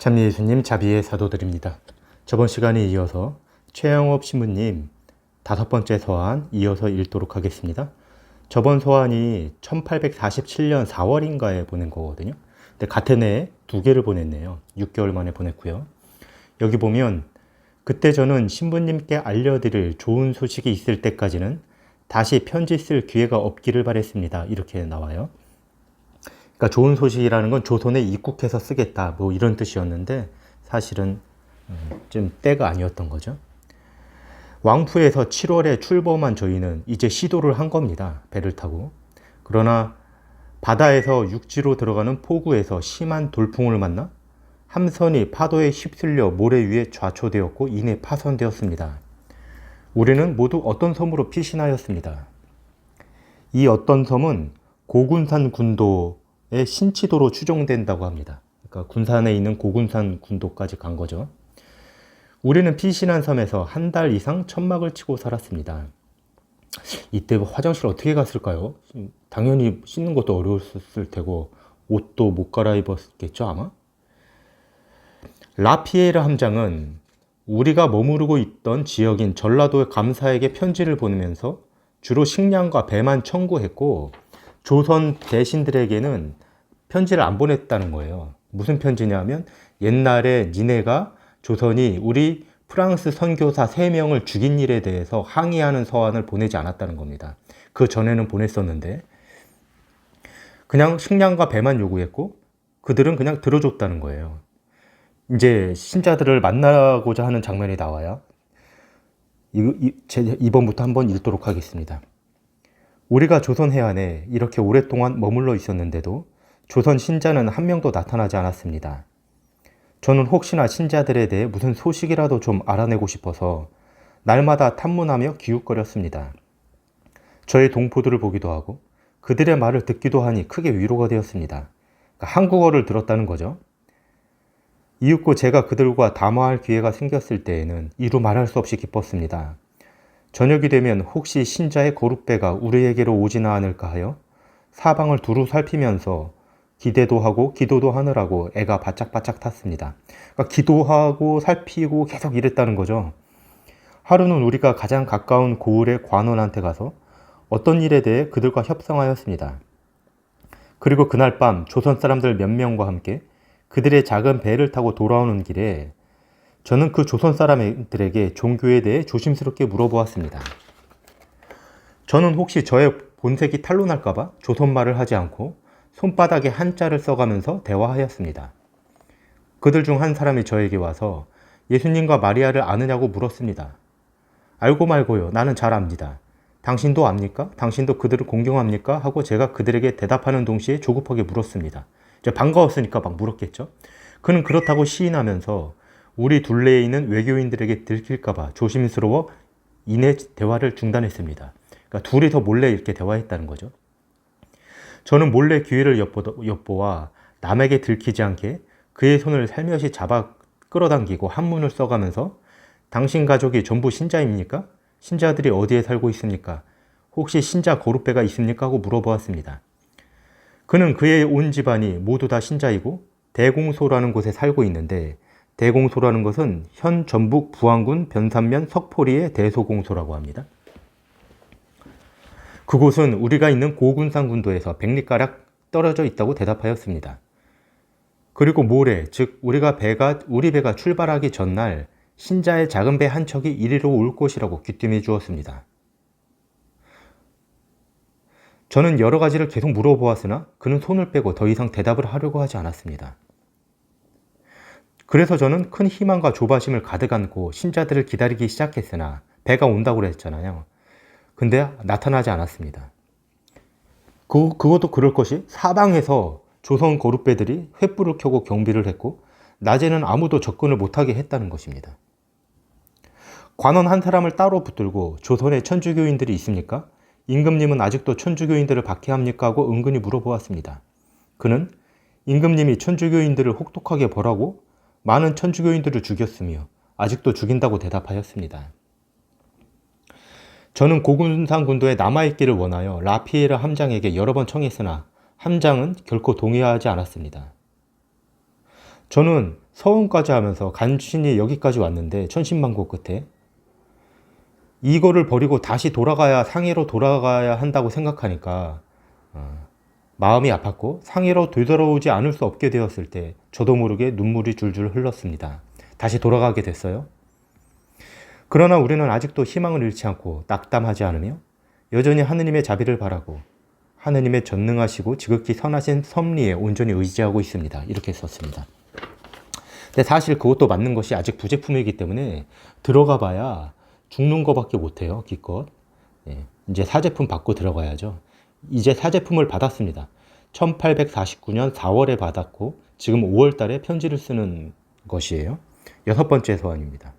참예수님 자비의 사도들입니다. 저번 시간에 이어서 최영업 신부님 5번째 서한 이어서 읽도록 하겠습니다. 저번 서한이 1847년 4월인가에 보낸 거거든요. 근데 같은 해에 2개를 보냈네요. 6개월 만에 보냈고요. 여기 보면 그때 저는 신부님께 알려드릴 좋은 소식이 있을 때까지는 다시 편지 쓸 기회가 없기를 바랬습니다. 이렇게 나와요. 그러니까 좋은 소식이라는 건 조선에 입국해서 쓰겠다 뭐 이런 뜻이었는데 사실은 좀 때가 아니었던 거죠. 왕푸에서 7월에 출범한 저희는 이제 시도를 한 겁니다. 배를 타고. 그러나 바다에서 육지로 들어가는 포구에서 심한 돌풍을 만나 함선이 파도에 휩쓸려 모래 위에 좌초되었고 이내 파손되었습니다. 우리는 모두 어떤 섬으로 피신하였습니다. 이 어떤 섬은 고군산 군도의 신치도로 추정된다고 합니다. 그러니까 군산에 있는 고군산 군도까지 간 거죠. 우리는 피신한 섬에서 한 달 이상 천막을 치고 살았습니다. 이때 화장실 어떻게 갔을까요? 당연히 씻는 것도 어려웠을 테고 옷도 못 갈아입었겠죠 아마? 라피에르 함장은 우리가 머무르고 있던 지역인 전라도의 감사에게 편지를 보내면서 주로 식량과 배만 청구했고 조선 대신들에게는 편지를 안 보냈다는 거예요. 무슨 편지냐면 옛날에 니네가 조선이 우리 프랑스 선교사 3명을 죽인 일에 대해서 항의하는 서한을 보내지 않았다는 겁니다. 그 전에는 보냈었는데 그냥 식량과 배만 요구했고 그들은 그냥 들어줬다는 거예요. 이제 신자들을 만나고자 하는 장면이 나와요. 이번부터 한번 읽도록 하겠습니다. 우리가 조선 해안에 이렇게 오랫동안 머물러 있었는데도 조선 신자는 한 명도 나타나지 않았습니다. 저는 혹시나 신자들에 대해 무슨 소식이라도 좀 알아내고 싶어서 날마다 탐문하며 기웃거렸습니다. 저의 동포들을 보기도 하고 그들의 말을 듣기도 하니 크게 위로가 되었습니다. 그러니까 한국어를 들었다는 거죠. 이윽고 제가 그들과 담화할 기회가 생겼을 때에는 이루 말할 수 없이 기뻤습니다. 저녁이 되면 혹시 신자의 거룩배가 우리에게로 오지나 않을까 하여 사방을 두루 살피면서 기대도 하고 기도도 하느라고 애가 바짝바짝 탔습니다. 그러니까 기도하고 살피고 계속 이랬다는 거죠. 하루는 우리가 가장 가까운 고을의 관원한테 가서 어떤 일에 대해 그들과 협상하였습니다. 그리고 그날 밤 조선 사람들 몇 명과 함께 그들의 작은 배를 타고 돌아오는 길에 저는 그 조선 사람들에게 종교에 대해 조심스럽게 물어보았습니다. 저는 혹시 저의 본색이 탄로날까봐 조선말을 하지 않고 손바닥에 한자를 써가면서 대화하였습니다. 그들 중 한 사람이 저에게 와서 예수님과 마리아를 아느냐고 물었습니다. 알고 말고요. 나는 잘 압니다. 당신도 압니까? 당신도 그들을 공경합니까? 하고 제가 그들에게 대답하는 동시에 조급하게 물었습니다. 이제 반가웠으니까 막 물었겠죠. 그는 그렇다고 시인하면서 우리 둘레에 있는 외교인들에게 들킬까봐 조심스러워 이내 대화를 중단했습니다. 그러니까 둘이서 몰래 이렇게 대화했다는 거죠. 저는 몰래 기회를 엿보아 남에게 들키지 않게 그의 손을 살며시 잡아 끌어당기고 한문을 써가면서 당신 가족이 전부 신자입니까? 신자들이 어디에 살고 있습니까? 혹시 신자 거룩배가 있습니까? 하고 물어보았습니다. 그는 그의 온 집안이 모두 다 신자이고 대공소라는 곳에 살고 있는데 대공소라는 것은 현 전북 부안군 변산면 석포리의 대소공소라고 합니다. 그곳은 우리가 있는 고군산 군도에서 100리가량 떨어져 있다고 대답하였습니다. 그리고 모레, 즉 우리 배가 출발하기 전날 신자의 작은 배 한 척이 이리로 올 것이라고 귀띔해 주었습니다. 저는 여러 가지를 계속 물어보았으나 그는 손을 빼고 더 이상 대답을 하려고 하지 않았습니다. 그래서 저는 큰 희망과 조바심을 가득 안고 신자들을 기다리기 시작했으나 배가 온다고 그랬잖아요. 근데 나타나지 않았습니다. 그것도 그럴 것이 사방에서 조선 거룩배들이 횃불을 켜고 경비를 했고 낮에는 아무도 접근을 못하게 했다는 것입니다. 관원 한 사람을 따로 붙들고 조선에 천주교인들이 있습니까? 임금님은 아직도 천주교인들을 박해합니까? 하고 은근히 물어보았습니다. 그는 임금님이 천주교인들을 혹독하게 벌하고 많은 천주교인들을 죽였으며 아직도 죽인다고 대답하였습니다. 저는 고군산 군도에 남아있기를 원하여 라피에르 함장에게 여러 번 청했으나 함장은 결코 동의하지 않았습니다. 저는 서원까지 하면서 간신히 여기까지 왔는데 천신만고 끝에 이거를 버리고 다시 돌아가야 상해로 돌아가야 한다고 생각하니까 마음이 아팠고 상해로 되돌아오지 않을 수 없게 되었을 때 저도 모르게 눈물이 줄줄 흘렀습니다. 다시 돌아가게 됐어요. 그러나 우리는 아직도 희망을 잃지 않고 낙담하지 않으며 여전히 하느님의 자비를 바라고 하느님의 전능하시고 지극히 선하신 섭리에 온전히 의지하고 있습니다. 이렇게 썼습니다. 근데 사실 그것도 맞는 것이 아직 부제품이기 때문에 들어가 봐야 죽는 거밖에 못해요. 기껏. 이제 사제품 받고 들어가야죠. 이제 사제품을 받았습니다. 1849년 4월에 받았고 지금 5월 달에 편지를 쓰는 것이에요. 6번째 서한입니다.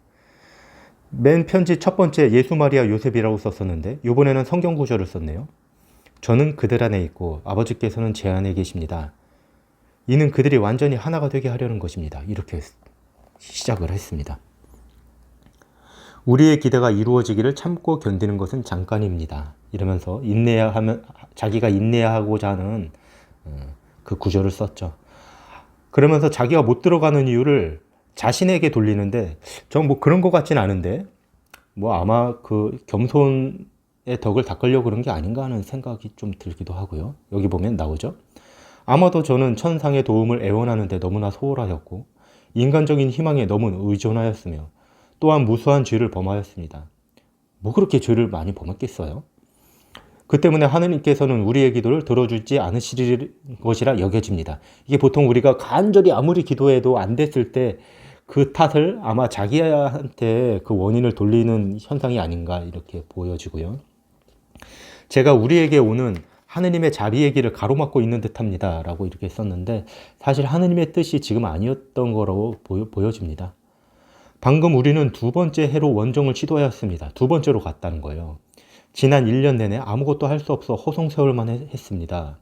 맨 편지 첫 번째 예수 마리아 요셉이라고 썼었는데 이번에는 성경 구절을 썼네요. 저는 그들 안에 있고 아버지께서는 제 안에 계십니다. 이는 그들이 완전히 하나가 되게 하려는 것입니다. 이렇게 시작을 했습니다. 우리의 기대가 이루어지기를 참고 견디는 것은 잠깐입니다. 이러면서 자기가 인내하고자 하는 그 구절을 썼죠. 그러면서 자기가 못 들어가는 이유를 자신에게 돌리는데 전 뭐 그런 것 같진 않은데 뭐 아마 그 겸손의 덕을 닦으려고 그런 게 아닌가 하는 생각이 좀 들기도 하고요. 여기 보면 나오죠. 아마도 저는 천상의 도움을 애원하는데 너무나 소홀하였고 인간적인 희망에 너무 의존하였으며 또한 무수한 죄를 범하였습니다. 뭐 그렇게 죄를 많이 범했겠어요? 그 때문에 하느님께서는 우리의 기도를 들어주지 않으실 것이라 여겨집니다. 이게 보통 우리가 간절히 아무리 기도해도 안 됐을 때 그 탓을 아마 자기한테 그 원인을 돌리는 현상이 아닌가 이렇게 보여지고요. 제가 우리에게 오는 하느님의 자비의 길을 가로막고 있는 듯합니다. 라고 이렇게 썼는데 사실 하느님의 뜻이 지금 아니었던 거라고 보여집니다. 방금 우리는 두 번째 해로 원정을 시도하였습니다. 두 번째로 갔다는 거예요. 지난 1년 내내 아무것도 할 수 없어 허송세월만 했습니다.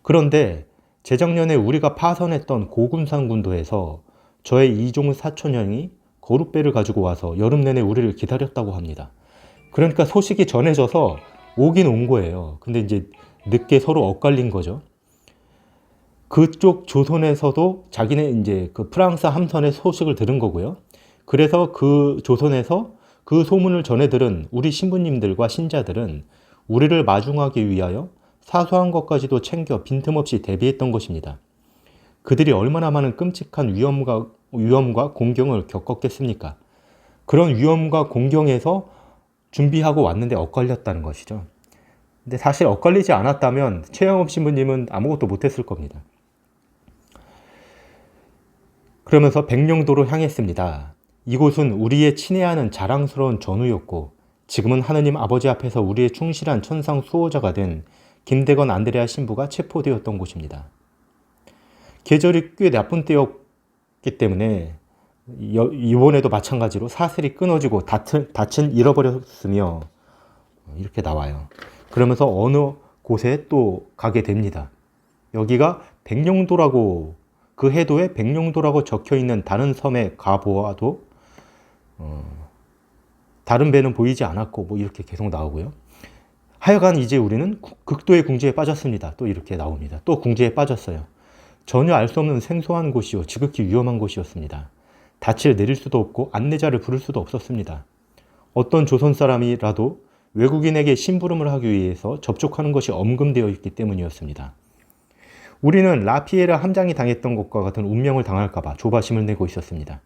그런데 재작년에 우리가 파선했던 고군산 군도에서 저의 이종 사촌 형이 거룻배를 가지고 와서 여름 내내 우리를 기다렸다고 합니다. 그러니까 소식이 전해져서 오긴 온 거예요. 근데 이제 늦게 서로 엇갈린 거죠. 그쪽 조선에서도 자기네 이제 그 프랑스 함선의 소식을 들은 거고요. 그래서 그 조선에서 그 소문을 전해 들은 우리 신부님들과 신자들은 우리를 마중하기 위하여 사소한 것까지도 챙겨 빈틈없이 대비했던 것입니다. 그들이 얼마나 많은 끔찍한 위험과 공경을 겪었겠습니까? 그런 위험과 공경에서 준비하고 왔는데 엇갈렸다는 것이죠. 근데 사실 엇갈리지 않았다면 최영업 신부님은 아무것도 못했을 겁니다. 그러면서 백령도로 향했습니다. 이곳은 우리의 친애하는 자랑스러운 전우였고 지금은 하느님 아버지 앞에서 우리의 충실한 천상 수호자가 된 김대건 안드레아 신부가 체포되었던 곳입니다. 계절이 꽤 나쁜 때였기 때문에 이번에도 마찬가지로 사슬이 끊어지고 닻은 잃어버렸으며 이렇게 나와요. 그러면서 어느 곳에 또 가게 됩니다. 여기가 백령도라고 그 해도에 백령도라고 적혀있는 다른 섬에 가보아도 다른 배는 보이지 않았고 뭐 이렇게 계속 나오고요. 하여간 이제 우리는 극도의 궁지에 빠졌습니다. 또 이렇게 나옵니다. 또 궁지에 빠졌어요. 전혀 알 수 없는 생소한 곳이요 지극히 위험한 곳이었습니다. 닻을 내릴 수도 없고 안내자를 부를 수도 없었습니다. 어떤 조선 사람이라도 외국인에게 심부름을 하기 위해서 접촉하는 것이 엄금되어 있기 때문이었습니다. 우리는 라피에르 함장이 당했던 것과 같은 운명을 당할까봐 조바심을 내고 있었습니다.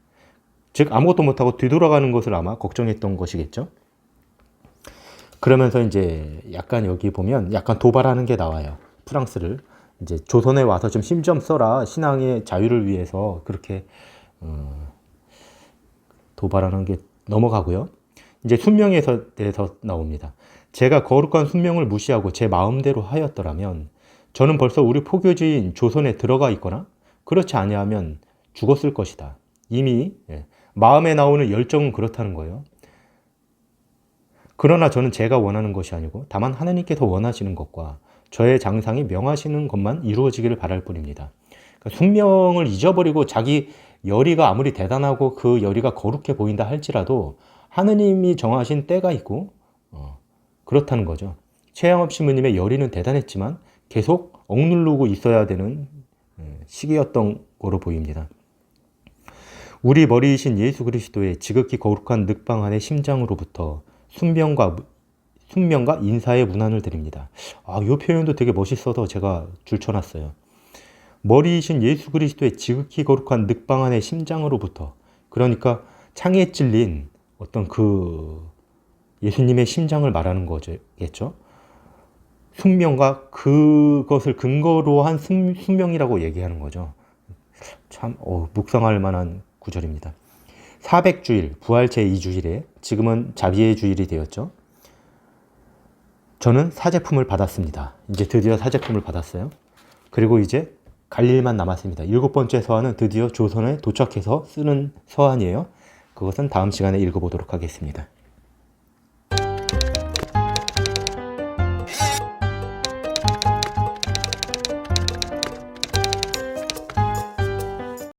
즉 아무것도 못하고 뒤돌아가는 것을 아마 걱정했던 것이겠죠. 그러면서 이제 약간 여기 보면 약간 도발하는 게 나와요. 프랑스를 이제 조선에 와서 좀 힘 좀 써라. 신앙의 자유를 위해서 그렇게 도발하는 게 넘어가고요. 이제 순명에 대해서 나옵니다. 제가 거룩한 순명을 무시하고 제 마음대로 하였더라면 저는 벌써 우리 포교지인 조선에 들어가 있거나 그렇지 아니하면 죽었을 것이다. 이미 마음에 나오는 열정은 그렇다는 거예요. 그러나 저는 제가 원하는 것이 아니고 다만 하나님께서 원하시는 것과 저의 장상이 명하시는 것만 이루어지기를 바랄 뿐입니다. 그러니까 숙명을 잊어버리고 자기 열의가 아무리 대단하고 그 열의가 거룩해 보인다 할지라도 하느님이 정하신 때가 있고 그렇다는 거죠. 최양업 신부님의 열의는 대단했지만 계속 억누르고 있어야 되는 시기였던 거로 보입니다. 우리 머리이신 예수 그리스도의 지극히 거룩한 늑방안의 심장으로부터 순명과 인사의 문안을 드립니다. 이 표현도 되게 멋있어서 제가 줄쳐놨어요. 머리이신 예수 그리스도의 지극히 거룩한 늑방안의 심장으로부터, 그러니까 창에 찔린 어떤 그 예수님의 심장을 말하는 거겠죠. 순명과 그것을 근거로 한 순명이라고 얘기하는 거죠. 참 묵상할 만한 구절입니다. 400주일, 부활 제2주일에 지금은 자비의 주일이 되었죠. 저는 사제품을 받았습니다. 이제 드디어 사제품을 받았어요. 그리고 이제 갈 일만 남았습니다. 7번째 서한은 드디어 조선에 도착해서 쓰는 서한이에요. 그것은 다음 시간에 읽어보도록 하겠습니다.